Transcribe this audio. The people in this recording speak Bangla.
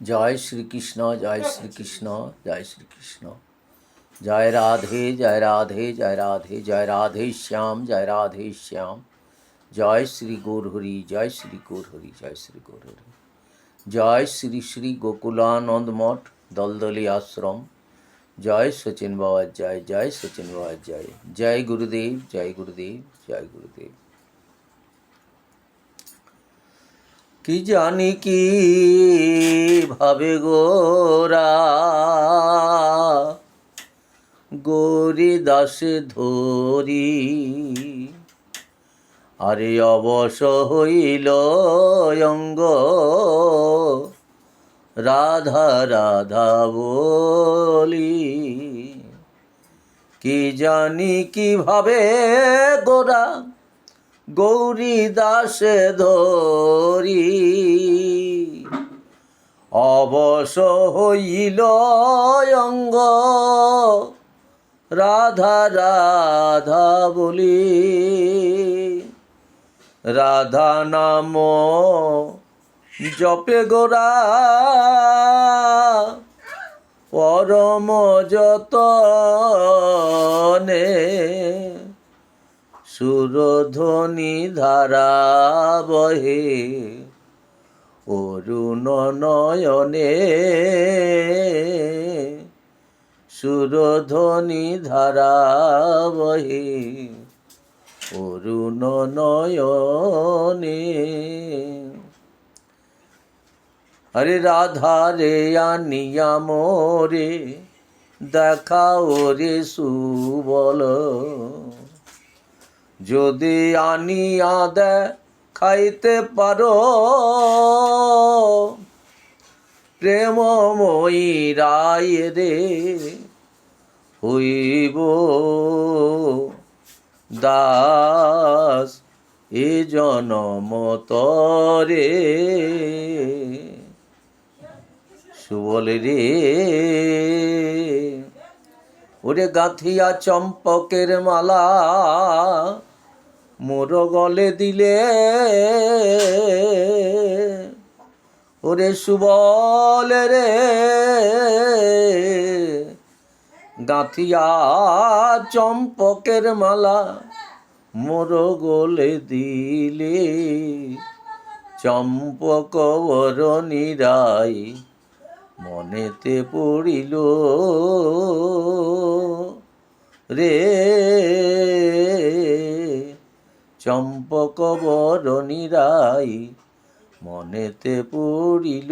জয় শ্রীকৃষ্ণ, জয় শ্রীকৃষ্ণ, জয় শ্রীকৃষ্ণ। জয় রাধে, জয় রাধে, জয় রাধে, জয় রাধে শ্যাম, জয় রাধে শ্যাম। জয় শ্রী গৌরহরি, জয় শ্রী গৌরহরি, জয় শ্রী গৌরহরি। জয় শ্রী শ্রী গোকুলানন্দ মঠ দলদলি আশ্রম। জয় সচিন বাবার জয়, জয় সচিন বাবার জয়। জয় গুরুদেব, জয় গুরুদেব, জয় গুরুদেব। কি জানি কি ভাবে গোরা গৌরী দাসে ধরি, আরে অবশ হইল অঙ্গ রাধা রাধা বলি। কি জানি কিভাবে গোরা গৌরী দাসে ধরি, অবশ হইল অঙ্গ রাধা রাধা বলি। রাধা নাম জপে গোরা পরম যতনে, সুরধ্বনি ধারা বহে অরুণ নয়নে, সুরধ্বনি ধারা বহে অরুণ নয়নে। আরে রাধা রে আনিয়া মোরে দেখাও রে সুবল, যদি আনিয়া দেখাইতে পারো প্রেমময়ী রায় রে, হইব দাস এ জনম তরে। সুবল রে ওরে গাঁথিয়া চম্পকের মালা মোর গলে দিলে, ওরে সুবল রে গাঁথিয়া চম্পকের মালা মোর গলে দিলে, চম্পক বরণী রায় মনেতে পড়িল রে, চম্পক বরণী রায় মনেতে পড়িল।